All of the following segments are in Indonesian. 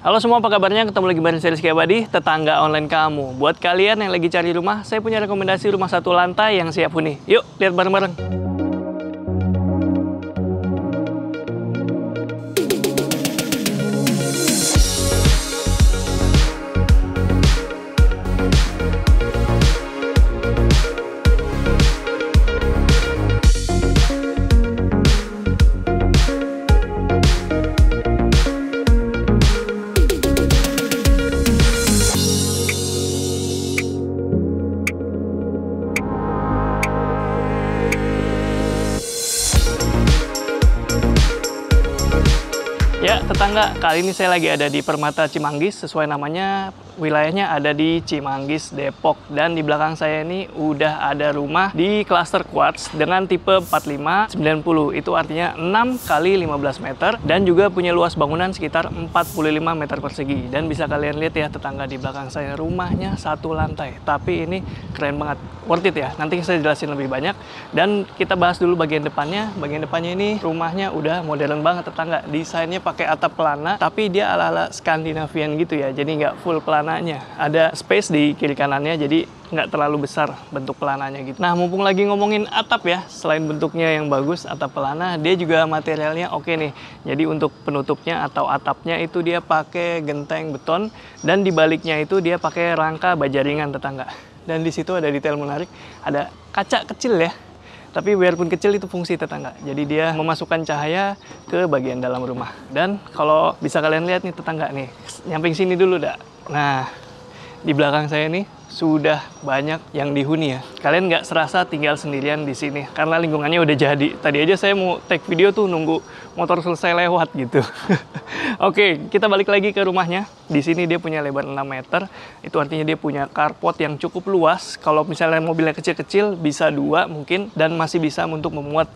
Halo semua, apa kabarnya? Ketemu lagi bareng saya Rizky Abadi, tetangga online kamu. Buat kalian yang lagi cari rumah, saya punya rekomendasi rumah satu lantai yang siap huni. Yuk, lihat bareng-bareng. Ya, tetangga, kali ini saya lagi ada di Permata Cimanggis, sesuai namanya, wilayahnya ada di Cimanggis, Depok. Dan di belakang saya ini udah ada rumah di klaster quartz dengan tipe 45-90. Itu artinya 6 kali 15 meter dan juga punya luas bangunan sekitar 45 meter persegi. Dan bisa kalian lihat ya tetangga di belakang saya, rumahnya satu lantai. Tapi ini keren banget, worth it ya. Nanti saya jelasin lebih banyak. Dan kita bahas dulu bagian depannya. Bagian depannya ini rumahnya udah modern banget tetangga. Desainnya pakai atap pelana, tapi dia ala-ala Skandinavian gitu ya. Jadi nggak full pelananya. Ada space di kiri kanannya, jadi nggak terlalu besar bentuk pelananya gitu. Nah, mumpung lagi ngomongin atap ya, selain bentuknya yang bagus, atap pelana, dia juga materialnya oke nih. Jadi untuk penutupnya atau atapnya itu dia pakai genteng beton, dan di baliknya itu dia pakai rangka baja ringan tetangga. Dan di situ ada detail menarik, ada kaca kecil ya. Tapi biarpun kecil itu fungsi tetangga. Jadi dia memasukkan cahaya ke bagian dalam rumah. Dan kalau bisa kalian lihat nih tetangga nih, nyamping sini dulu dah. Nah, di belakang saya nih sudah banyak yang dihuni ya. Kalian nggak serasa tinggal sendirian di sini karena lingkungannya udah jadi. Tadi aja saya mau take video tuh nunggu motor selesai lewat gitu. Oke, kita balik lagi ke rumahnya. Di sini dia punya lebar 6 meter. Itu artinya dia punya carport yang cukup luas. Kalau misalnya mobilnya kecil-kecil bisa 2 mungkin, dan masih bisa untuk memuat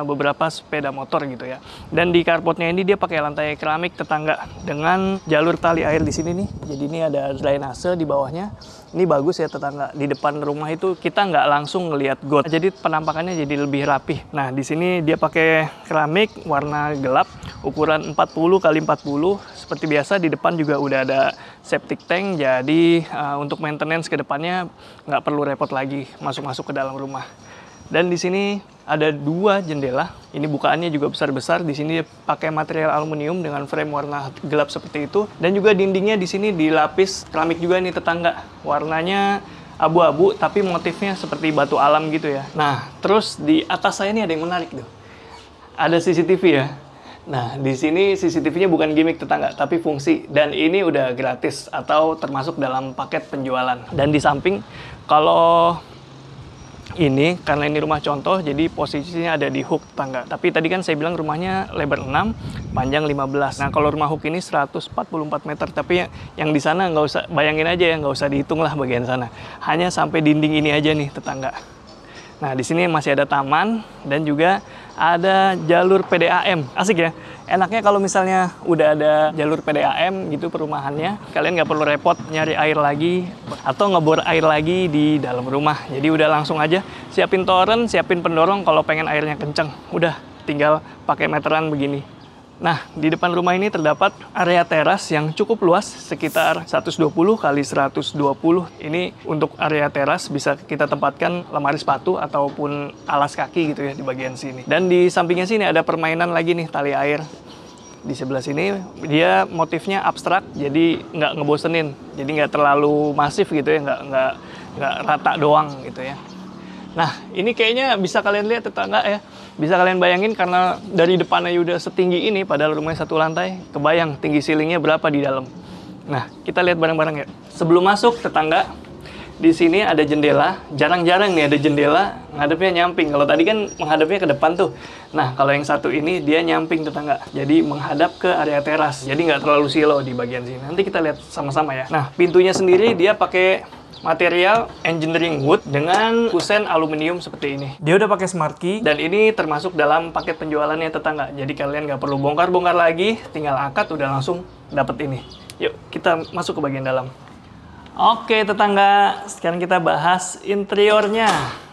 beberapa sepeda motor gitu ya. Dan di carportnya ini dia pakai lantai keramik tetangga dengan jalur tali air di sini nih. Jadi ini ada drainase di bawahnya. Ini bagus ya tetangga. Di depan rumah itu kita nggak langsung ngelihat got. Jadi penampakannya jadi lebih rapih. Nah, di sini dia pakai keramik warna gelap, ukuran 40 x 40. Seperti biasa di depan juga udah ada septic tank. Jadi untuk maintenance ke depannya nggak perlu repot lagi masuk-masuk ke dalam rumah. Dan di sini ada 2 jendela. Ini bukaannya juga besar-besar. Di sini pakai material aluminium dengan frame warna gelap seperti itu. Dan juga dindingnya di sini dilapis keramik juga nih tetangga. Warnanya abu-abu tapi motifnya seperti batu alam gitu ya. Nah, terus di atas saya ini ada yang menarik tuh. Ada CCTV ya. Nah, di sini CCTV-nya bukan gimmick tetangga, tapi fungsi. Dan ini udah gratis atau termasuk dalam paket penjualan. Dan di samping, kalau ini, karena ini rumah contoh, jadi posisinya ada di hook tetangga. Tapi tadi kan saya bilang rumahnya lebar 6, panjang 15. Nah, kalau rumah hook ini 144 meter. Tapi yang di sana nggak usah, bayangin aja ya, nggak usah dihitung lah bagian sana. Hanya sampai dinding ini aja nih tetangga. Nah, di sini masih ada taman dan juga ada jalur PDAM. Asik ya? Enaknya kalau misalnya udah ada jalur PDAM gitu perumahannya, kalian nggak perlu repot nyari air lagi atau ngebor air lagi di dalam rumah. Jadi udah langsung aja siapin toren, siapin pendorong kalau pengen airnya kenceng. Udah tinggal pakai meteran begini. Nah, di depan rumah ini terdapat area teras yang cukup luas, sekitar 120 x 120. Ini untuk area teras bisa kita tempatkan lemari sepatu ataupun alas kaki gitu ya di bagian sini. Dan di sampingnya sini ada permainan lagi nih, tali air. Di sebelah sini dia motifnya abstrak, jadi nggak ngebosenin. Jadi nggak terlalu masif gitu ya, nggak rata doang gitu ya. Nah, ini kayaknya bisa kalian lihat tetangga ya. Bisa kalian bayangin karena dari depannya udah setinggi ini, padahal rumahnya satu lantai. Kebayang tinggi ceilingnya berapa di dalam. Nah, kita lihat bareng-bareng ya. Sebelum masuk tetangga, di sini ada jendela. Jarang-jarang nih ada jendela ngadepnya nyamping. Kalau tadi kan menghadapnya ke depan tuh. Nah, kalau yang satu ini dia nyamping tetangga. Jadi menghadap ke area teras. Jadi nggak terlalu silo di bagian sini. Nanti kita lihat sama-sama ya. Nah, pintunya sendiri dia pakai material engineering wood dengan kusen aluminium seperti ini. Dia udah pakai smart key dan ini termasuk dalam paket penjualannya tetangga. Jadi kalian nggak perlu bongkar-bongkar lagi, tinggal angkat udah langsung dapet ini. Yuk kita masuk ke bagian dalam. Oke tetangga, sekarang kita bahas interiornya.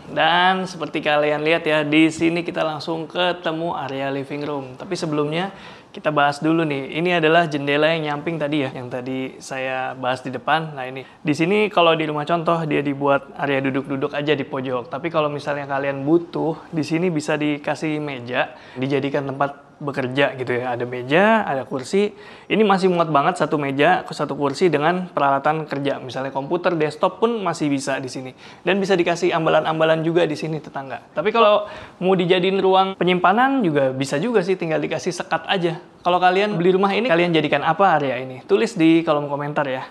Dan seperti kalian lihat ya, di sini kita langsung ketemu area living room. Tapi sebelumnya kita bahas dulu nih. Ini adalah jendela yang nyamping tadi ya, yang tadi saya bahas di depan. Nah ini, di sini kalau di rumah contoh dia dibuat area duduk-duduk aja di pojok. Tapi kalau misalnya kalian butuh, di sini bisa dikasih meja, dijadikan tempat bekerja gitu ya. Ada meja, ada kursi. Ini masih muat banget satu meja, satu kursi dengan peralatan kerja. Misalnya komputer, desktop pun masih bisa di sini. Dan bisa dikasih ambalan-ambalan juga di sini tetangga. Tapi kalau mau dijadiin ruang penyimpanan juga bisa juga sih, tinggal dikasih sekat aja. Kalau kalian beli rumah ini, kalian jadikan apa area ini? Tulis di kolom komentar ya.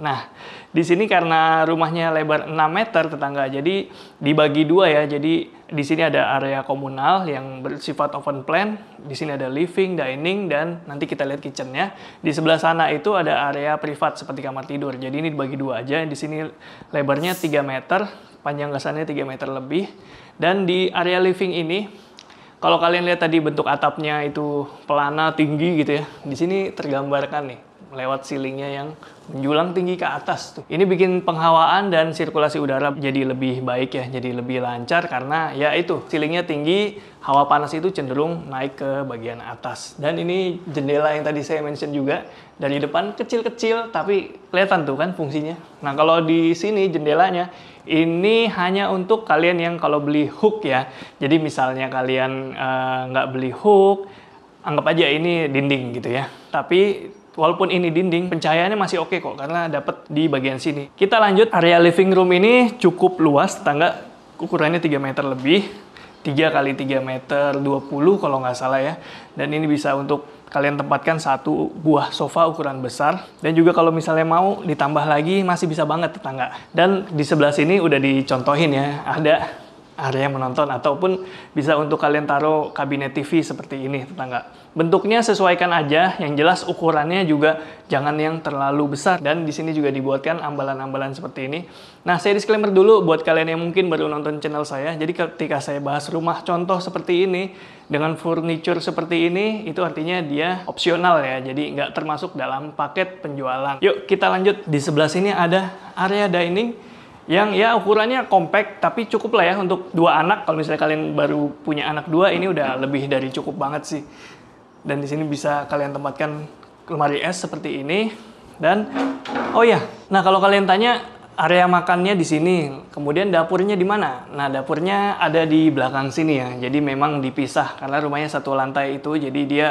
Nah, di sini karena rumahnya lebar 6 meter tetangga, jadi dibagi dua ya. Jadi di sini ada area komunal yang bersifat open plan. Di sini ada living, dining, dan nanti kita lihat kitchennya. Di sebelah sana itu ada area privat seperti kamar tidur. Jadi ini dibagi dua aja. Di sini lebarnya 3 meter, panjang gasannya 3 meter lebih. Dan di area living ini, kalau kalian lihat tadi bentuk atapnya itu pelana tinggi gitu ya. Di sini tergambarkan nih lewat ceilingnya yang menjulang tinggi ke atas tuh. Ini bikin penghawaan dan sirkulasi udara jadi lebih baik ya, jadi lebih lancar karena ya itu ceilingnya tinggi, hawa panas itu cenderung naik ke bagian atas. Dan ini jendela yang tadi saya mention juga, dari depan kecil-kecil tapi kelihatan tuh kan fungsinya. Nah kalau di sini jendelanya ini hanya untuk kalian yang kalau beli hook ya. Jadi misalnya kalian nggak beli hook, anggap aja ini dinding gitu ya. Tapi walaupun ini dinding, pencahayaannya masih oke kok, karena dapat di bagian sini. Kita lanjut, area living room ini cukup luas, tetangga, ukurannya 3 meter lebih, 3 kali 3 meter 20 kalau nggak salah ya. Dan ini bisa untuk kalian tempatkan satu buah sofa ukuran besar. Dan juga kalau misalnya mau ditambah lagi, masih bisa banget tetangga. Dan di sebelah sini udah dicontohin ya, ada area menonton ataupun bisa untuk kalian taruh kabinet TV seperti ini tetangga. Bentuknya sesuaikan aja, yang jelas ukurannya juga jangan yang terlalu besar, dan di sini juga dibuatkan ambalan-ambalan seperti ini. Nah, saya disclaimer dulu buat kalian yang mungkin baru nonton channel saya. Jadi ketika saya bahas rumah contoh seperti ini dengan furniture seperti ini, itu artinya dia opsional ya. Jadi nggak termasuk dalam paket penjualan. Yuk kita lanjut. Di sebelah sini ada area dining yang ya ukurannya compact tapi cukup lah ya untuk 2 anak. Kalau misalnya kalian baru punya anak 2, ini udah lebih dari cukup banget sih. Dan di sini bisa kalian tempatkan lemari es seperti ini. Dan oh ya, nah kalau kalian tanya area makannya di sini, kemudian dapurnya di mana? Nah dapurnya ada di belakang sini ya. Jadi memang dipisah karena rumahnya satu lantai itu, jadi dia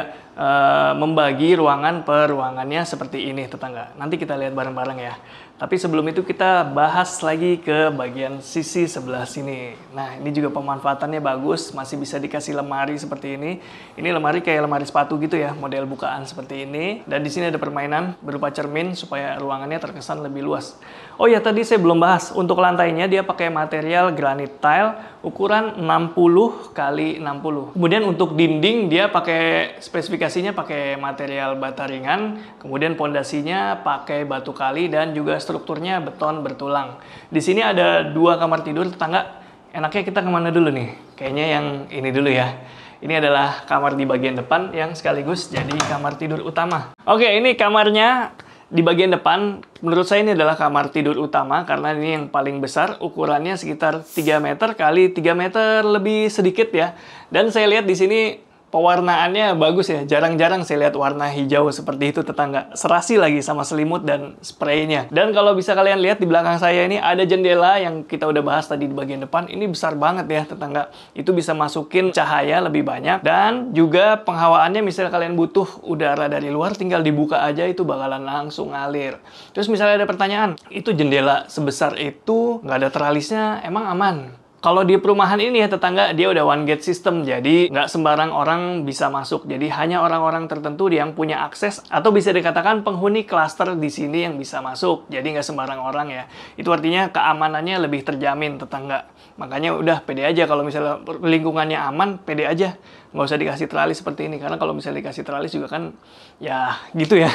membagi ruangan per ruangannya seperti ini tetangga. Nanti kita lihat bareng-bareng ya. Tapi sebelum itu kita bahas lagi ke bagian sisi sebelah sini. Nah ini juga pemanfaatannya bagus, masih bisa dikasih lemari seperti ini. Ini lemari kayak lemari sepatu gitu ya, model bukaan seperti ini. Dan di sini ada permainan berupa cermin supaya ruangannya terkesan lebih luas. Oh ya tadi saya belum bahas, untuk lantainya dia pakai material granit tile ukuran 60 kali 60. Kemudian untuk dinding dia pakai spesifikasinya pakai material bata ringan, kemudian pondasinya pakai batu kali dan juga strukturnya beton bertulang. Di sini ada 2 kamar tidur tetangga. Enaknya kita kemana dulu nih? Kayaknya yang ini dulu ya. Ini adalah kamar di bagian depan yang sekaligus jadi kamar tidur utama. Oke, ini kamarnya di bagian depan. Menurut saya ini adalah kamar tidur utama karena ini yang paling besar, ukurannya sekitar 3 meter kali 3 meter lebih sedikit ya. Dan saya lihat di sini pewarnaannya bagus ya, jarang-jarang saya lihat warna hijau seperti itu tetangga. Serasi lagi sama selimut dan spraynya. Dan kalau bisa kalian lihat di belakang saya ini ada jendela yang kita udah bahas tadi di bagian depan. Ini besar banget ya tetangga. Itu bisa masukin cahaya lebih banyak. Dan juga penghawaannya misalnya kalian butuh udara dari luar, tinggal dibuka aja itu bakalan langsung ngalir. Terus misalnya ada pertanyaan, itu jendela sebesar itu nggak ada tralisnya, emang aman? Kalau di perumahan ini ya tetangga, dia udah one gate system, jadi nggak sembarang orang bisa masuk. Jadi hanya orang-orang tertentu yang punya akses, atau bisa dikatakan penghuni klaster di sini yang bisa masuk. Jadi nggak sembarang orang ya. Itu artinya keamanannya lebih terjamin tetangga. Makanya udah pede aja kalau misalnya lingkungannya aman, pede aja. Nggak usah dikasih teralis seperti ini, karena kalau misalnya dikasih teralis juga kan, ya gitu ya,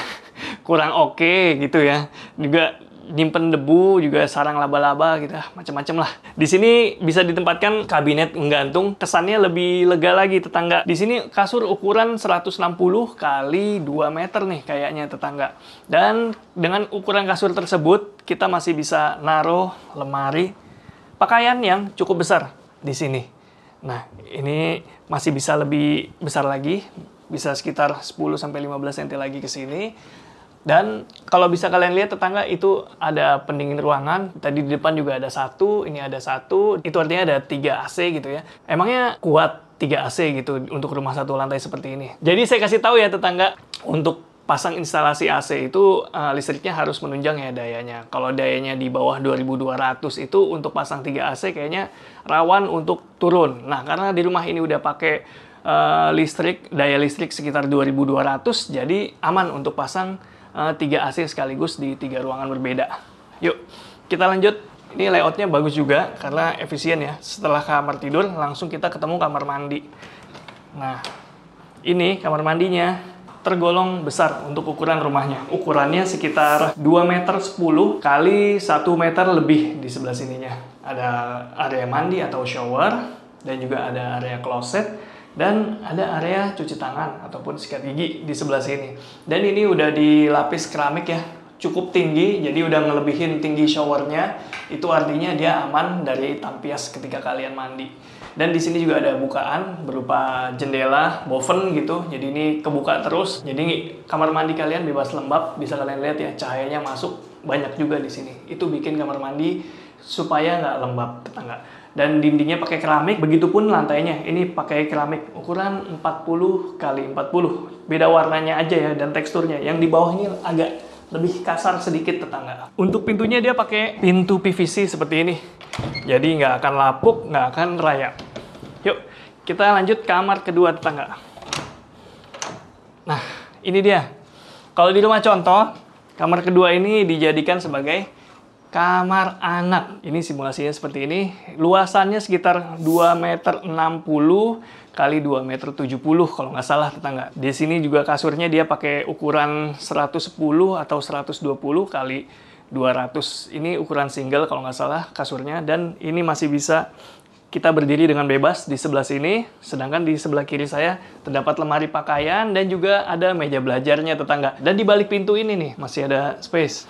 kurang oke gitu ya. Juga nyimpen debu, juga sarang laba-laba gitu, macam-macam lah. Di sini bisa ditempatkan kabinet menggantung, kesannya lebih lega lagi tetangga. Di sini kasur ukuran 160 kali 2 meter nih kayaknya tetangga. Dan dengan ukuran kasur tersebut, kita masih bisa naruh lemari pakaian yang cukup besar di sini. Nah, ini masih bisa lebih besar lagi. bisa sekitar 10-15 cm lagi ke sini. Dan kalau bisa kalian lihat tetangga itu ada pendingin ruangan. Tadi di depan juga ada satu, ini ada satu. Itu artinya ada 3 AC gitu ya. Emangnya kuat 3 AC gitu untuk rumah satu lantai seperti ini. Jadi saya kasih tahu ya tetangga, untuk pasang instalasi AC itu listriknya harus menunjang ya dayanya. Kalau dayanya di bawah 2200 itu untuk pasang 3 AC kayaknya rawan untuk turun. Nah, karena di rumah ini udah pakai daya listrik sekitar 2200, jadi aman untuk pasang 3 AC sekaligus di 3 ruangan berbeda. Yuk, kita lanjut. Ini layoutnya bagus juga karena efisien ya. Setelah kamar tidur, langsung kita ketemu kamar mandi. Nah, ini kamar mandinya tergolong besar untuk ukuran rumahnya. Ukurannya sekitar 2 meter 10 kali 1 meter lebih di sebelah sininya. Ada area mandi atau shower, dan juga ada area kloset, dan ada area cuci tangan ataupun sikat gigi di sebelah sini. Dan ini udah dilapis keramik ya, cukup tinggi, jadi udah ngelebihin tinggi showernya. Itu artinya dia aman dari tampias ketika kalian mandi. Dan di sini juga ada bukaan berupa jendela, boven gitu. Jadi ini kebuka terus. Jadi kamar mandi kalian bebas lembab, bisa kalian lihat ya, cahayanya masuk banyak juga di sini. Itu bikin kamar mandi supaya nggak lembab tetangga. Dan dindingnya pakai keramik, begitupun lantainya. Ini pakai keramik ukuran 40 kali 40. Beda warnanya aja ya dan teksturnya. Yang di bawah ini agak lebih kasar sedikit tetangga. Untuk pintunya dia pakai pintu PVC seperti ini. Jadi nggak akan lapuk, nggak akan rayap. Yuk, kita lanjut kamar kedua tetangga. Nah, ini dia. Kalau di rumah contoh, kamar kedua ini dijadikan sebagai kamar anak. Ini simulasinya seperti ini. Luasannya sekitar 2 meter 60 kali 2 meter 70 kalau nggak salah tetangga. Di sini juga kasurnya dia pakai ukuran 110 atau 120 kali 200. Ini ukuran single kalau nggak salah kasurnya. Dan ini masih bisa kita berdiri dengan bebas di sebelah sini, sedangkan di sebelah kiri saya terdapat lemari pakaian dan juga ada meja belajarnya tetangga. Dan di balik pintu ini nih masih ada space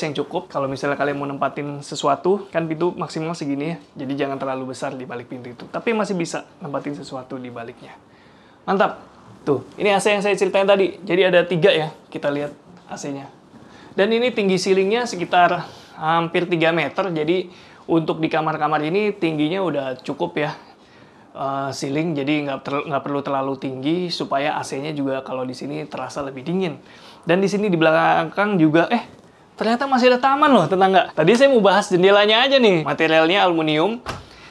yang cukup kalau misalnya kalian mau nempatin sesuatu. Kan pintu maksimal segini ya, jadi jangan terlalu besar di balik pintu itu, tapi masih bisa nempatin sesuatu di baliknya. Mantap. Tuh, ini AC yang saya ceritain tadi. Jadi ada 3 ya, kita lihat AC-nya. Dan ini tinggi ceilingnya sekitar hampir 3 meter, jadi untuk di kamar-kamar ini tingginya udah cukup ya, ceiling, jadi nggak perlu terlalu tinggi supaya AC-nya juga kalau di sini terasa lebih dingin. Dan di sini di belakang juga, ternyata masih ada taman loh tetangga. Tadi saya mau bahas jendelanya aja nih, materialnya aluminium.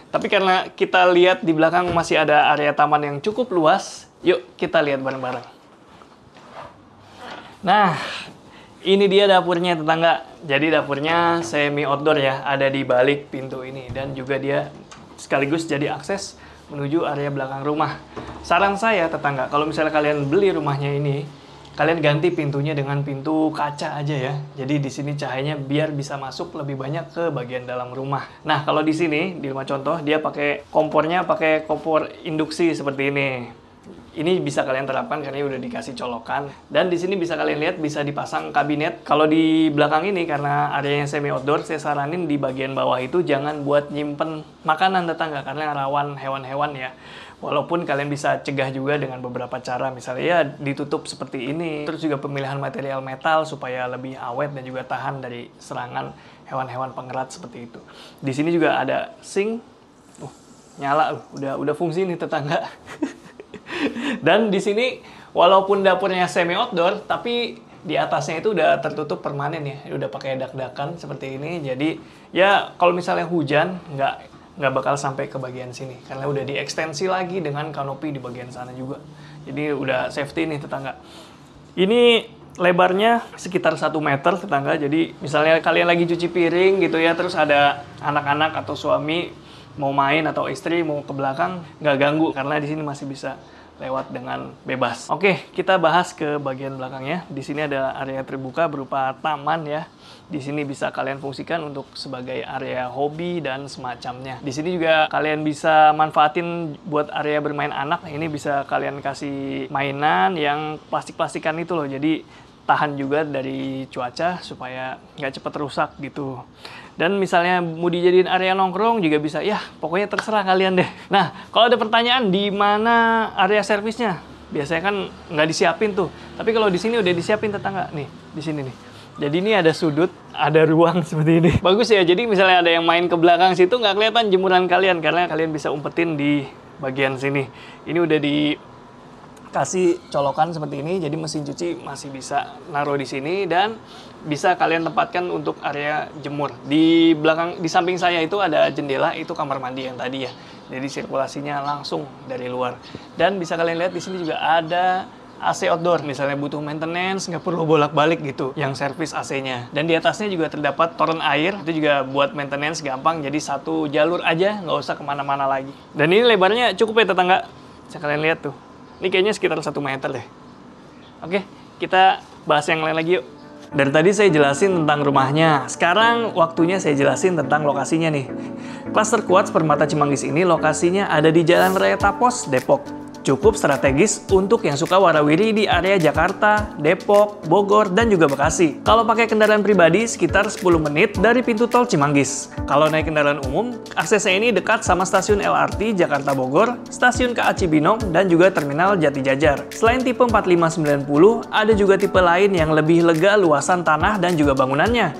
Tapi karena kita lihat di belakang masih ada area taman yang cukup luas, yuk kita lihat bareng-bareng. Nah, ini dia dapurnya tetangga. Jadi dapurnya semi outdoor ya, ada di balik pintu ini. Dan juga dia sekaligus jadi akses menuju area belakang rumah. Saran saya tetangga, kalau misalnya kalian beli rumahnya ini, kalian ganti pintunya dengan pintu kaca aja ya. Jadi di sini cahayanya biar bisa masuk lebih banyak ke bagian dalam rumah. Nah, kalau di sini, di rumah contoh, dia pakai kompornya, pakai kompor induksi seperti ini. Ini bisa kalian terapkan karena udah dikasih colokan. Dan di sini bisa kalian lihat bisa dipasang kabinet. Kalau di belakang ini karena areanya semi outdoor, saya saranin di bagian bawah itu jangan buat nyimpen makanan tetangga karena rawan hewan-hewan ya. Walaupun kalian bisa cegah juga dengan beberapa cara, misalnya ya ditutup seperti ini. Terus juga pemilihan material metal supaya lebih awet dan juga tahan dari serangan hewan-hewan pengerat seperti itu. Di sini juga ada sink. Nyala, udah fungsi nih tetangga. Dan di sini walaupun dapurnya semi outdoor, tapi di atasnya itu udah tertutup permanen ya, udah pakai dak-dakan seperti ini. Jadi ya kalau misalnya hujan nggak bakal sampai ke bagian sini karena udah diekstensi lagi dengan kanopi di bagian sana juga. Jadi udah safety nih tetangga. Ini lebarnya sekitar 1 meter tetangga. Jadi misalnya kalian lagi cuci piring gitu ya, terus ada anak-anak atau suami mau main atau istri mau ke belakang, nggak ganggu karena di sini masih bisa lewat dengan bebas. Oke, kita bahas ke bagian belakangnya. Di sini ada area terbuka berupa taman ya. Di sini bisa kalian fungsikan untuk sebagai area hobi dan semacamnya. Di sini juga kalian bisa manfaatin buat area bermain anak. Ini bisa kalian kasih mainan yang plastik-plastikan itu loh. Jadi tahan juga dari cuaca supaya nggak cepat rusak gitu. Dan misalnya mau dijadiin area nongkrong juga bisa, ya pokoknya terserah kalian deh. Nah, kalau ada pertanyaan di mana area servisnya, biasanya kan nggak disiapin tuh. Tapi kalau di sini udah disiapin tetangga. Nih, di sini nih. Jadi ini ada sudut, ada ruang seperti ini. Bagus ya, jadi misalnya ada yang main ke belakang situ nggak kelihatan jemuran kalian, karena kalian bisa umpetin di bagian sini. Ini udah dikasih colokan seperti ini, jadi mesin cuci masih bisa naruh di sini dan bisa kalian tempatkan untuk area jemur. Di belakang, di samping saya itu ada jendela, itu kamar mandi yang tadi ya. Jadi sirkulasinya langsung dari luar. Dan bisa kalian lihat di sini juga ada AC outdoor, misalnya butuh maintenance, nggak perlu bolak-balik gitu, yang servis AC-nya. Dan di atasnya juga terdapat toren air, itu juga buat maintenance gampang, jadi satu jalur aja, nggak usah kemana-mana lagi. Dan ini lebarnya cukup ya tetangga, bisa kalian lihat tuh. Ini kayaknya sekitar 1 meter deh. Oke, kita bahas yang lain lagi yuk. Dari tadi saya jelasin tentang rumahnya, sekarang waktunya saya jelasin tentang lokasinya nih. Klaster Quartz Permata Cimanggis ini lokasinya ada di Jalan Raya Tapos, Depok. Cukup strategis untuk yang suka warawiri di area Jakarta, Depok, Bogor, dan juga Bekasi. Kalau pakai kendaraan pribadi, sekitar 10 menit dari pintu tol Cimanggis. Kalau naik kendaraan umum, aksesnya ini dekat sama stasiun LRT Jakarta Bogor, stasiun KA Cibinong, dan juga terminal Jati Jajar. Selain tipe 4590, ada juga tipe lain yang lebih lega luasan tanah dan juga bangunannya.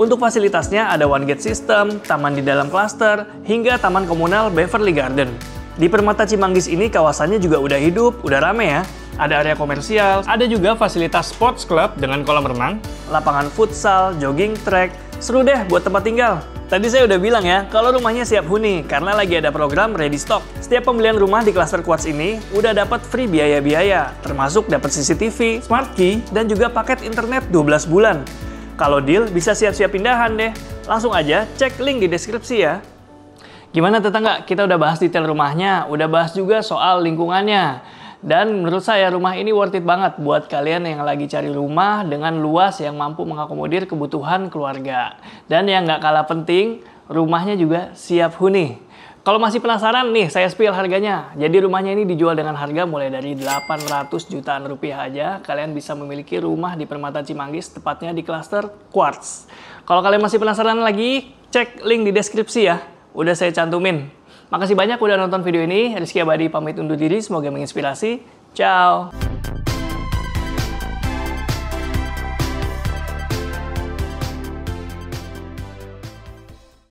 Untuk fasilitasnya ada one gate system, taman di dalam klaster, hingga taman komunal Beverly Garden. Di Permata Cimanggis ini kawasannya juga udah hidup, udah rame ya. Ada area komersial, ada juga fasilitas sports club dengan kolam renang, lapangan futsal, jogging track, seru deh buat tempat tinggal. Tadi saya udah bilang ya, kalau rumahnya siap huni, karena lagi ada program Ready Stock. Setiap pembelian rumah di Klaster Quartz ini udah dapat free biaya-biaya, termasuk dapat CCTV, smart key, dan juga paket internet 12 bulan. Kalau deal, bisa siap-siap pindahan deh. Langsung aja cek link di deskripsi ya. Gimana tetangga? Kita udah bahas detail rumahnya, udah bahas juga soal lingkungannya. Dan menurut saya rumah ini worth it banget buat kalian yang lagi cari rumah dengan luas yang mampu mengakomodir kebutuhan keluarga. Dan yang nggak kalah penting, rumahnya juga siap huni. Kalau masih penasaran nih, saya spill harganya. Jadi rumahnya ini dijual dengan harga mulai dari 800 jutaan rupiah aja. Kalian bisa memiliki rumah di Permata Cimanggis, tepatnya di Klaster Quartz. Kalau kalian masih penasaran lagi, cek link di deskripsi ya. Udah saya cantumin. Makasih banyak udah nonton video ini. Rizky Abadi pamit undur diri. Semoga menginspirasi. Ciao.